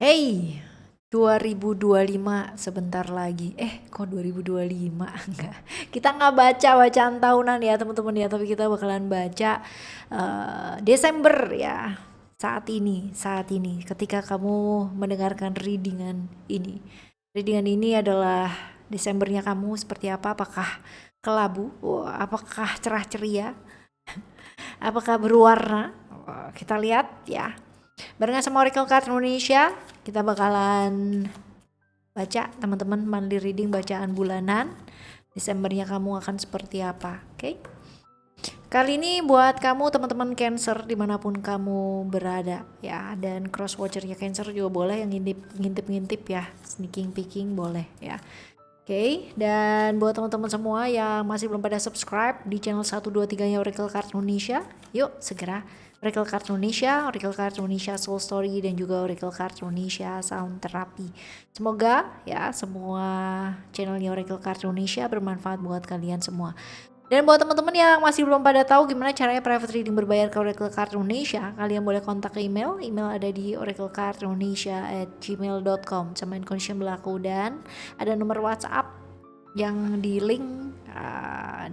Hey, 2025 sebentar lagi. Kok 2025? Enggak. Kita nggak baca bacaan tahunan ya teman-teman ya, tapi kita bakalan baca Desember ya. Saat ini ketika kamu mendengarkan readingan ini. Readingan ini adalah Desembernya kamu seperti apa? Apakah kelabu? Apakah cerah ceria? Apakah berwarna? Kita lihat ya. Barengan sama Oracle Card Indonesia, kita bakalan baca teman-teman monthly reading bacaan bulanan. Desembernya kamu akan seperti apa, oke? Kali ini buat kamu teman-teman Cancer dimanapun kamu berada ya, dan cross watchernya Cancer juga boleh, yang ngintip-ngintip ya, sneaking peeking boleh ya. Oke, dan buat teman-teman semua yang masih belum pada subscribe di channel 123 nya Oracle Card Indonesia, yuk segera Oracle Card Indonesia, Oracle Card Indonesia Soul Story, dan juga Oracle Card Indonesia Sound Therapy. Semoga ya semua channelnya Oracle Card Indonesia bermanfaat buat kalian semua. Dan buat teman-teman yang masih belum pada tahu gimana caranya private reading berbayar ke Oracle Card Indonesia, kalian boleh kontak ke email ada di oraclecardindonesia@gmail.com sama condition berlaku, dan ada nomor WhatsApp yang di link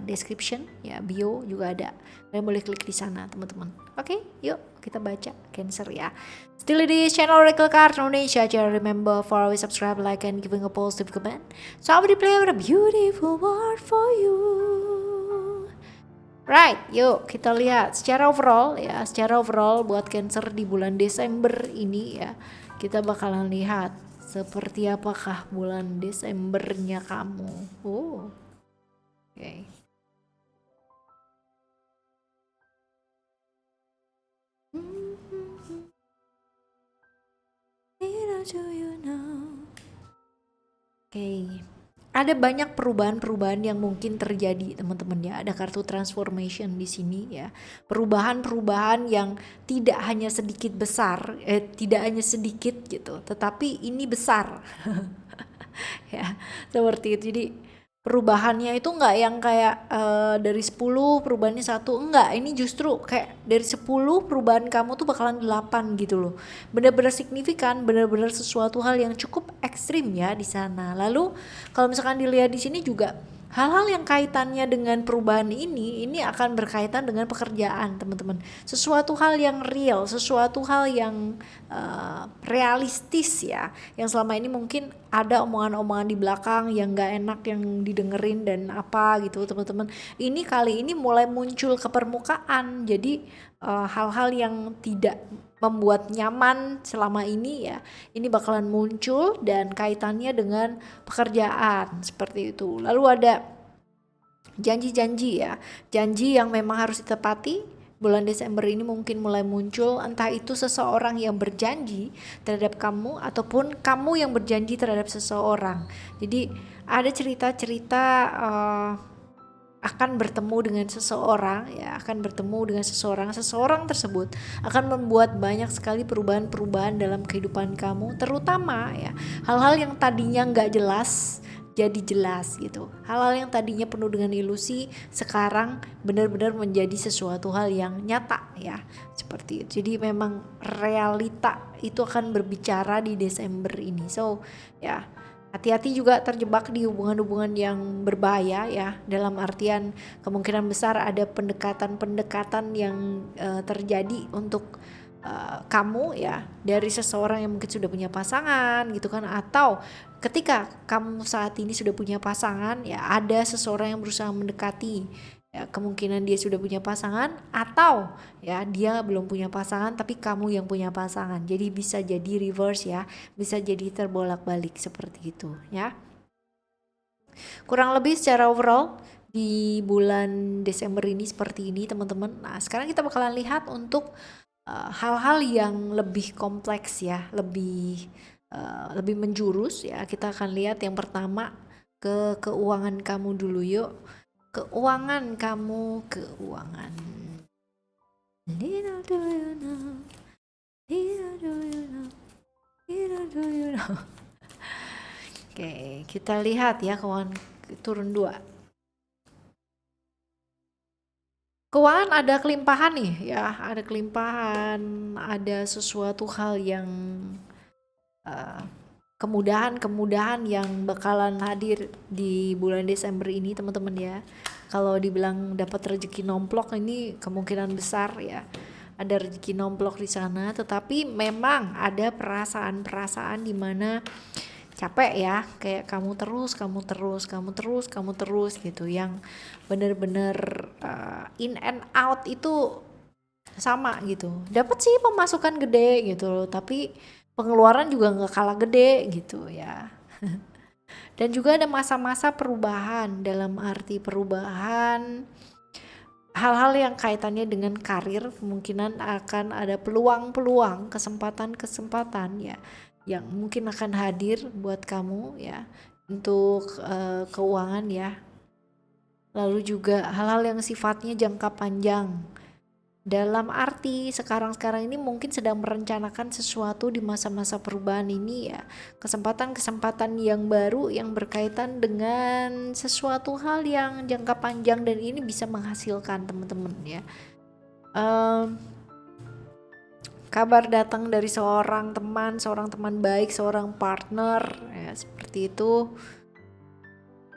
description ya, bio juga ada. Kalian boleh klik di sana teman-teman. Oke, yuk kita baca Cancer ya. Still di channel Oracle Card Indonesia. Jangan remember for always subscribe, like, and giving a positive comment. So I will play with a beautiful word for you. Right, yuk kita lihat secara overall ya, buat Cancer di bulan Desember ini ya. Kita bakalan lihat seperti apakah bulan Desembernya kamu. Oke. Okay. Ada banyak perubahan-perubahan yang mungkin terjadi teman-teman ya. Ada kartu transformation di sini ya. Perubahan-perubahan yang tidak hanya sedikit besar, tidak hanya sedikit gitu, tetapi ini besar. Ya, seperti itu. Jadi perubahannya itu enggak yang kayak dari 10 perubahannya 1, enggak. Ini justru kayak dari 10 perubahan kamu tuh bakalan 8 gitu loh. Benar-benar signifikan, benar-benar sesuatu hal yang cukup ekstrim ya di sana. Lalu kalau misalkan dilihat di sini juga hal-hal yang kaitannya dengan perubahan ini akan berkaitan dengan pekerjaan teman-teman. Sesuatu hal yang real, sesuatu hal yang realistis ya, yang selama ini mungkin ada omongan-omongan di belakang yang gak enak yang didengerin dan apa gitu teman-teman. Ini kali ini mulai muncul ke permukaan. Jadi hal-hal yang tidak membuat nyaman selama ini ya, ini bakalan muncul dan kaitannya dengan pekerjaan seperti itu. Lalu ada janji-janji ya, janji yang memang harus ditepati. Bulan Desember ini mungkin mulai muncul, entah itu seseorang yang berjanji terhadap kamu ataupun kamu yang berjanji terhadap seseorang. Jadi ada cerita-cerita akan bertemu dengan seseorang ya, seseorang tersebut akan membuat banyak sekali perubahan-perubahan dalam kehidupan kamu, terutama ya hal-hal yang tadinya nggak jelas jadi jelas gitu. Hal-hal yang tadinya penuh dengan ilusi sekarang benar-benar menjadi sesuatu hal yang nyata ya, seperti itu. Jadi memang realita itu akan berbicara di Desember ini. So ya, hati-hati juga terjebak di hubungan-hubungan yang berbahaya ya, dalam artian kemungkinan besar ada pendekatan-pendekatan yang terjadi untuk kamu ya, dari seseorang yang mungkin sudah punya pasangan gitu kan, atau ketika kamu saat ini sudah punya pasangan ya, ada seseorang yang berusaha mendekati ya, kemungkinan dia sudah punya pasangan atau ya dia belum punya pasangan tapi kamu yang punya pasangan. Jadi bisa jadi reverse ya, bisa jadi terbolak-balik seperti itu ya. Kurang lebih secara overall di bulan Desember ini seperti ini teman-teman. Nah sekarang kita bakalan lihat untuk hal-hal yang lebih kompleks ya, lebih menjurus ya. Kita akan lihat yang pertama ke keuangan kamu dulu yuk. Keuangan kamu, keuangan. Little do you know, little do you know, little do you know. Oke, kita lihat ya keuangan turun 2. Keuangan ada kelimpahan nih ya, ada kelimpahan, ada sesuatu hal yang kemudahan-kemudahan yang bakalan hadir di bulan Desember ini teman-teman ya. Kalau dibilang dapat rezeki nomplok, ini kemungkinan besar ya ada rezeki nomplok di sana, tetapi memang ada perasaan-perasaan di mana capek ya, kayak kamu terus gitu, yang bener-bener in and out itu sama gitu. Dapat sih pemasukan gede gitu loh, tapi pengeluaran juga nggak kalah gede gitu ya. Dan juga ada masa-masa perubahan, dalam arti perubahan hal-hal yang kaitannya dengan karir. Kemungkinan akan ada peluang-peluang, kesempatan-kesempatan ya yang mungkin akan hadir buat kamu ya untuk keuangan ya. Lalu juga hal-hal yang sifatnya jangka panjang, dalam arti sekarang-sekarang ini mungkin sedang merencanakan sesuatu di masa-masa perubahan ini ya, kesempatan-kesempatan yang baru yang berkaitan dengan sesuatu hal yang jangka panjang, dan ini bisa menghasilkan teman-teman ya. Kabar datang dari seorang teman baik, seorang partner ya, seperti itu.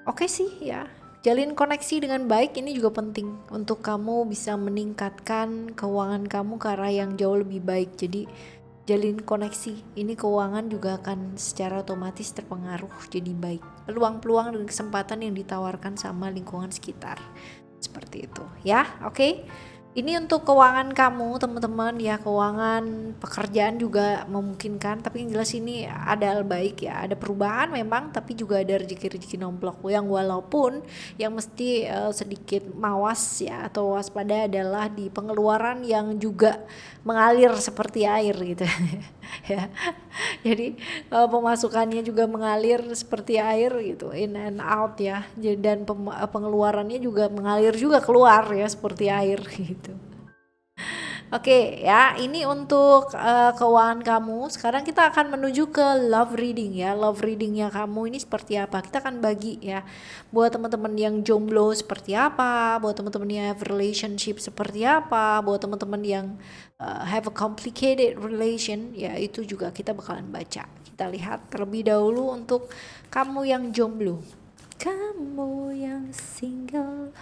Oke sih ya, jalin koneksi dengan baik ini juga penting untuk kamu bisa meningkatkan keuangan kamu ke arah yang jauh lebih baik. Jadi jalin koneksi, ini keuangan juga akan secara otomatis terpengaruh jadi baik. Peluang-peluang dan kesempatan yang ditawarkan sama lingkungan sekitar, seperti itu ya. Oke. Ini untuk keuangan kamu teman-teman ya, keuangan pekerjaan juga memungkinkan, tapi yang jelas ini ada hal baik ya, ada perubahan memang, tapi juga ada rezeki-rezeki nomplok yang walaupun yang mesti sedikit mawas ya atau waspada adalah di pengeluaran yang juga mengalir seperti air gitu ya. Jadi pemasukannya juga mengalir seperti air gitu, in and out ya. Dan pengeluarannya juga mengalir juga keluar ya seperti air gitu. Oke ya, ini untuk keuangan kamu. Sekarang kita akan menuju ke love reading ya. Love readingnya kamu ini seperti apa? Kita akan bagi ya. Buat teman-teman yang jomblo seperti apa, buat teman-teman yang have relationship seperti apa, buat teman-teman yang have a complicated relation ya, itu juga kita bakalan baca. Kita lihat terlebih dahulu untuk kamu yang jomblo. Kamu yang single.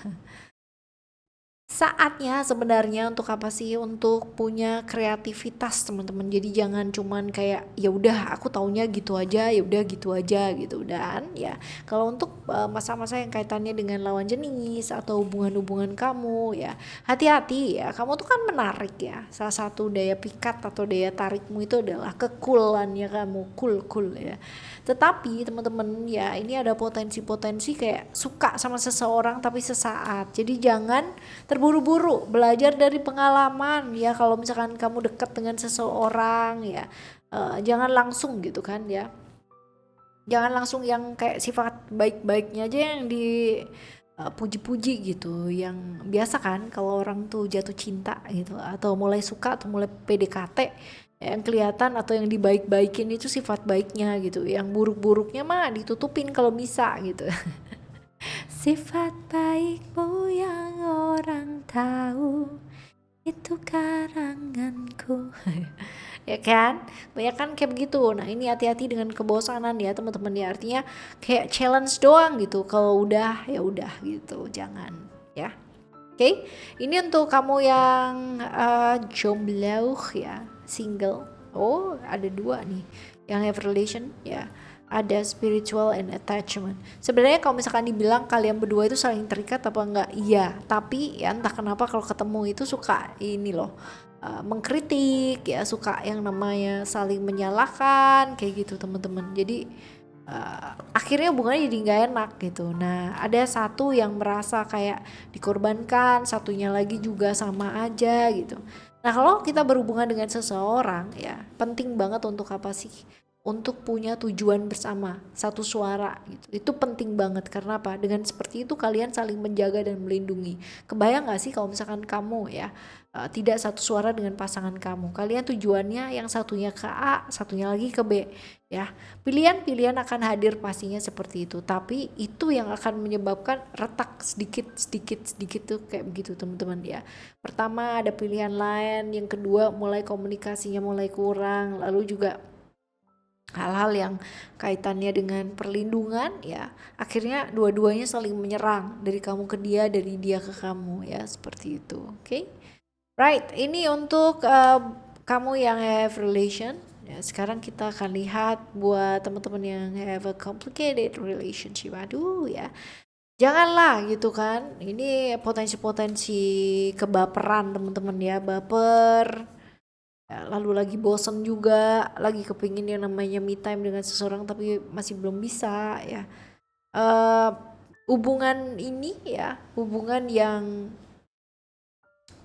Saatnya sebenarnya untuk apa sih, untuk punya kreativitas teman-teman. Jadi jangan cuman kayak ya udah aku taunya gitu aja, ya udah gitu aja gitu. Dan ya kalau untuk masa-masa yang kaitannya dengan lawan jenis atau hubungan-hubungan kamu ya, hati-hati ya, kamu tuh kan menarik ya. Salah satu daya pikat atau daya tarikmu itu adalah kekulannya kamu, cool ya. Tetapi teman-teman ya, ini ada potensi-potensi kayak suka sama seseorang tapi sesaat. Jadi jangan terburu-buru, belajar dari pengalaman ya. Kalau misalkan kamu dekat dengan seseorang ya, jangan langsung gitu kan ya. Jangan langsung yang kayak sifat baik-baiknya aja yang di puji-puji gitu. Yang biasa kan kalau orang tuh jatuh cinta gitu atau mulai suka atau mulai PDKT, yang kelihatan atau yang dibaik-baikin itu sifat baiknya gitu, yang buruk-buruknya mah ditutupin kalau bisa gitu. Sifat baikmu yang orang tahu itu karanganku. Ya kan, banyak kan kayak begitu. Nah ini hati-hati dengan kebosanan ya teman-teman ya, artinya kayak challenge doang gitu, kalau udah ya udah gitu, jangan ya. Oke, ini untuk kamu yang jomblo ya, single. Oh, ada dua nih, yang have relation ya. Ada spiritual and attachment. Sebenarnya kalau misalkan dibilang kalian berdua itu saling terikat apa enggak? Iya, tapi ya entah kenapa kalau ketemu itu suka ini loh, mengkritik ya, suka yang namanya saling menyalahkan kayak gitu teman-teman. Jadi akhirnya hubungannya jadi nggak enak gitu. Nah ada satu yang merasa kayak dikorbankan, satunya lagi juga sama aja gitu. Nah kalau kita berhubungan dengan seseorang ya, penting banget untuk apa sih? Untuk punya tujuan bersama, satu suara gitu. Itu penting banget, karena apa? Dengan seperti itu kalian saling menjaga dan melindungi. Kebayang gak sih kalau misalkan kamu ya tidak satu suara dengan pasangan kamu, kalian tujuannya yang satunya ke A, satunya lagi ke B ya. Pilihan-pilihan akan hadir pastinya seperti itu, tapi itu yang akan menyebabkan retak sedikit tuh kayak begitu teman-teman ya. Pertama ada pilihan lain, yang kedua mulai komunikasinya mulai kurang, lalu juga hal-hal yang kaitannya dengan perlindungan ya, akhirnya dua-duanya saling menyerang, dari kamu ke dia, dari dia ke kamu ya, seperti itu. Oke, right, ini untuk kamu yang have relation ya. Sekarang kita akan lihat buat teman-teman yang have a complicated relationship. Aduh ya, janganlah gitu kan, ini potensi-potensi kebaperan teman-teman ya, baper ya, lalu lagi bosen juga, lagi kepingin yang namanya me time dengan seseorang tapi masih belum bisa ya. eh Hubungan ini ya, hubungan yang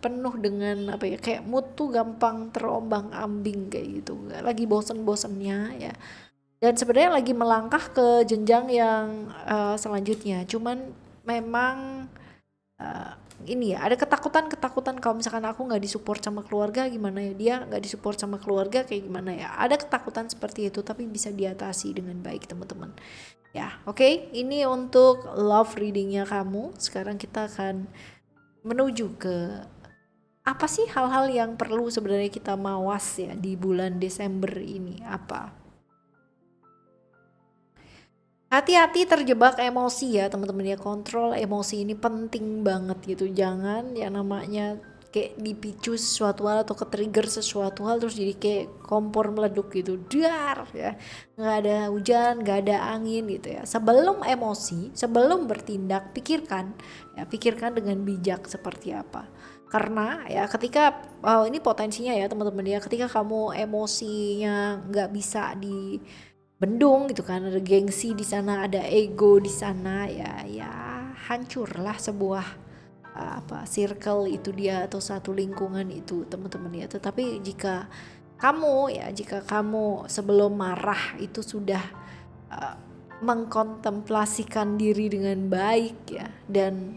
penuh dengan apa ya, kayak mood tuh gampang terombang-ambing kayak gitu, lagi bosen-bosennya ya, dan sebenarnya lagi melangkah ke jenjang yang selanjutnya. Cuman memang uh, ini ya, ada ketakutan kalau misalkan aku nggak disupport sama keluarga gimana ya, dia nggak disupport sama keluarga kayak gimana ya, ada ketakutan seperti itu, tapi bisa diatasi dengan baik teman-teman ya. Oke, ini untuk love readingnya kamu. Sekarang kita akan menuju ke apa sih hal-hal yang perlu sebenarnya kita mawas ya di bulan Desember ini. Apa? Hati-hati terjebak emosi ya teman-teman ya, kontrol emosi ini penting banget gitu. Jangan yang namanya kayak dipicu sesuatu hal atau ke-trigger sesuatu hal terus jadi kayak kompor meleduk gitu, dar ya, nggak ada hujan, nggak ada angin gitu ya. Sebelum emosi, sebelum bertindak, pikirkan dengan bijak seperti apa. Karena ya ketika ini potensinya ya teman-teman ya, ketika kamu emosinya nggak bisa di bendung gitu kan, ada gengsi di sana, ada ego di sana ya, hancurlah sebuah circle itu dia, atau satu lingkungan itu teman-teman ya. Tetapi jika kamu sebelum marah itu sudah uh, mengkontemplasikan diri dengan baik ya, dan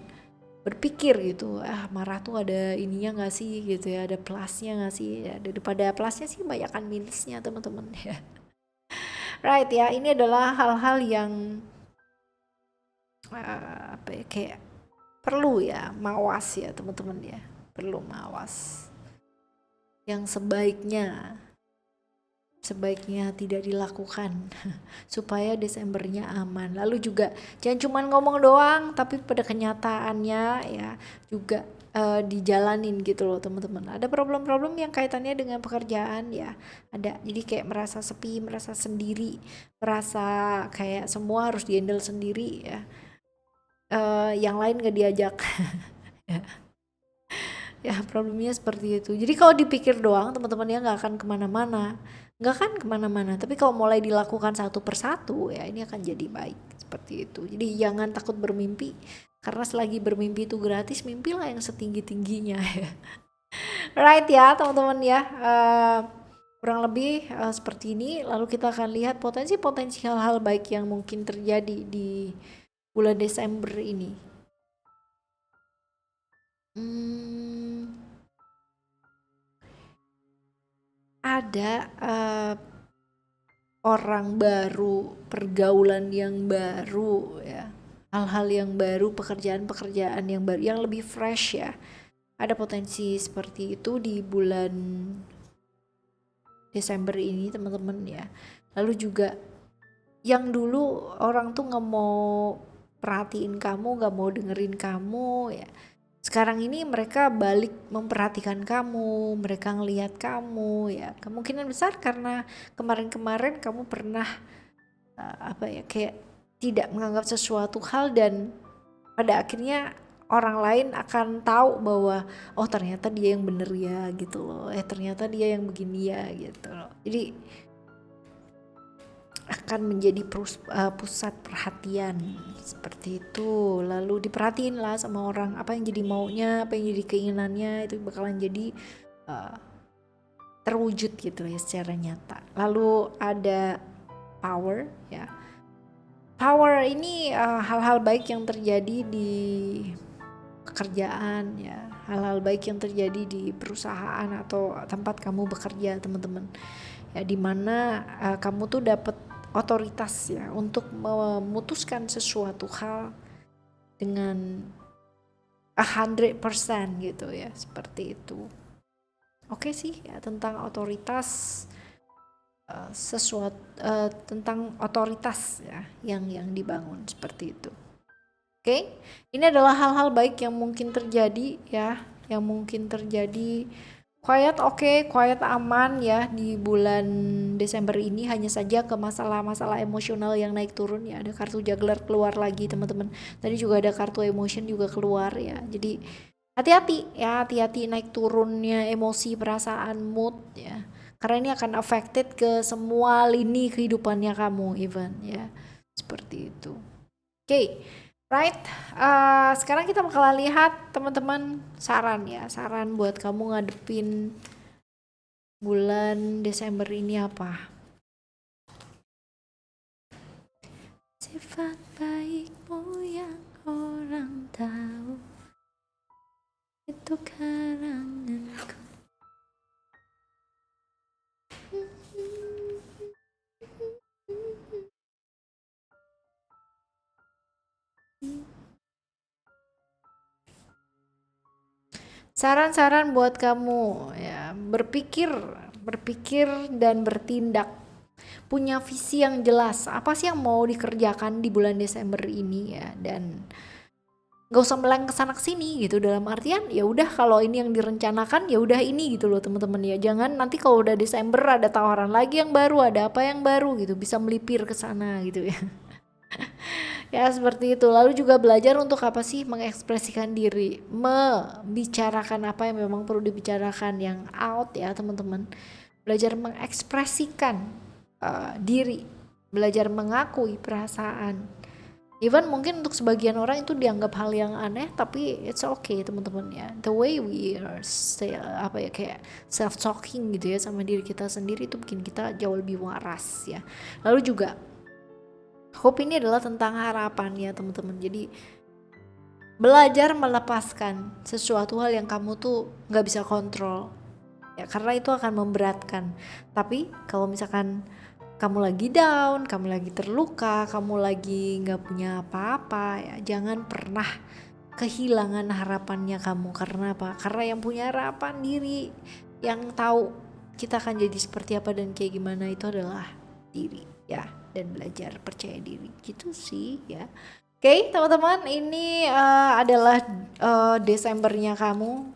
berpikir gitu, marah tuh ada ininya nggak sih gitu ya, ada plusnya nggak sih ya, daripada plusnya sih banyakkan minusnya teman-teman ya. Right ya, ini adalah hal-hal yang apa ya, kayak perlu ya mawas ya teman-teman ya, perlu mawas yang sebaiknya tidak dilakukan supaya Desembernya aman. Lalu juga jangan cuma ngomong doang, tapi pada kenyataannya ya juga dijalanin gitu loh teman-teman. Ada problem-problem yang kaitannya dengan pekerjaan ya, ada. Jadi kayak merasa sepi, merasa sendiri, merasa kayak semua harus dihandle sendiri ya, yang lain gak diajak. Ya problemnya seperti itu. Jadi kalau dipikir doang teman-teman ya nggak akan kemana-mana, tapi kalau mulai dilakukan satu persatu ya ini akan jadi baik seperti itu. Jadi jangan takut bermimpi, karena selagi bermimpi itu gratis, mimpilah yang setinggi-tingginya ya. Right ya teman-teman ya, kurang lebih seperti ini. Lalu kita akan lihat potensi-potensi hal-hal baik yang mungkin terjadi di bulan Desember ini. Ada orang baru, pergaulan yang baru ya, hal-hal yang baru, pekerjaan-pekerjaan yang baru, yang lebih fresh ya. Ada potensi seperti itu di bulan Desember ini teman-teman ya. Lalu juga yang dulu orang tuh nggak mau perhatiin kamu, nggak mau dengerin kamu ya, sekarang ini mereka balik memperhatikan kamu, mereka ngelihat kamu ya. Kemungkinan besar karena kemarin-kemarin kamu pernah apa ya, kayak tidak menganggap sesuatu hal, dan pada akhirnya orang lain akan tahu bahwa oh ternyata dia yang bener ya gitu loh, ternyata dia yang begini ya gitu loh. Jadi akan menjadi pusat perhatian seperti itu. Lalu diperhatiin lah sama orang, apa yang jadi maunya, apa yang jadi keinginannya, itu bakalan jadi terwujud gitu ya secara nyata. Lalu ada power ya. Power ini hal-hal baik yang terjadi di pekerjaan ya, hal-hal baik yang terjadi di perusahaan atau tempat kamu bekerja teman-teman ya, dimana kamu tuh dapat otoritas ya untuk memutuskan sesuatu hal dengan 100% gitu ya, seperti itu. Oke sih ya tentang otoritas sesuatu tentang otoritas ya yang dibangun seperti itu. Oke, ini adalah hal-hal baik yang mungkin terjadi ya, yang mungkin terjadi. Quiet oke, quiet aman ya di bulan Desember ini, hanya saja ke masalah-masalah emosional yang naik turun ya. Ada kartu juggler keluar lagi teman-teman. Tadi juga ada kartu emotion juga keluar ya. Jadi hati-hati ya, hati-hati naik turunnya emosi, perasaan, mood ya. Karena ini akan affected ke semua lini kehidupannya kamu even ya. Seperti itu. Oke. Right, sekarang kita bakal lihat teman-teman saran ya, saran buat kamu ngadepin bulan Desember ini apa? Sifat baikmu yang orang tahu itu karanganku. Saran-saran buat kamu ya, berpikir dan bertindak. Punya visi yang jelas, apa sih yang mau dikerjakan di bulan Desember ini ya, dan gak usah meleng kesana kesini gitu, dalam artian ya udah kalau ini yang direncanakan ya udah ini gitu loh teman-teman ya. Jangan nanti kalau udah Desember ada tawaran lagi yang baru, ada apa yang baru gitu, bisa melipir ke sana gitu ya. Ya seperti itu. Lalu juga belajar untuk apa sih, mengekspresikan diri, membicarakan apa yang memang perlu dibicarakan, yang out ya teman-teman. Belajar mengekspresikan diri, belajar mengakui perasaan. Even mungkin untuk sebagian orang itu dianggap hal yang aneh, tapi it's okay teman-teman ya. The way we are kayak self talking gitu ya sama diri kita sendiri, itu bikin kita jauh lebih waras ya. Lalu juga hope ini adalah tentang harapan ya teman-teman. Jadi belajar melepaskan sesuatu hal yang kamu tuh nggak bisa kontrol ya, karena itu akan memberatkan. Tapi kalau misalkan kamu lagi down, kamu lagi terluka, kamu lagi nggak punya apa-apa ya, jangan pernah kehilangan harapannya kamu. Karena apa? Karena yang punya harapan diri, yang tahu kita akan jadi seperti apa dan kayak gimana, itu adalah diri ya. Dan belajar percaya diri gitu sih ya. Oke teman-teman, ini adalah Desembernya kamu.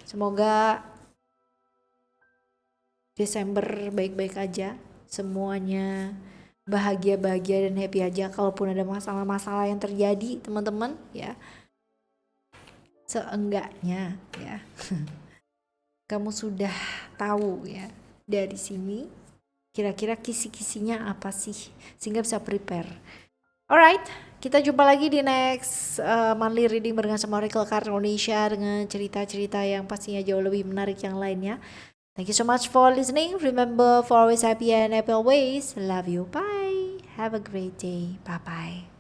Semoga Desember baik-baik aja, semuanya bahagia-bahagia dan happy aja. Kalaupun ada masalah-masalah yang terjadi teman-teman ya, seenggaknya ya kamu sudah tahu ya dari sini kira-kira kisi-kisinya apa sih, sehingga bisa prepare. Alright, kita jumpa lagi di next monthly reading barengan sama Oracle Card Indonesia dengan cerita-cerita yang pastinya jauh lebih menarik yang lainnya. Thank you so much for listening. Remember, for always happy and happy always. Love you. Bye. Have a great day. Bye-bye.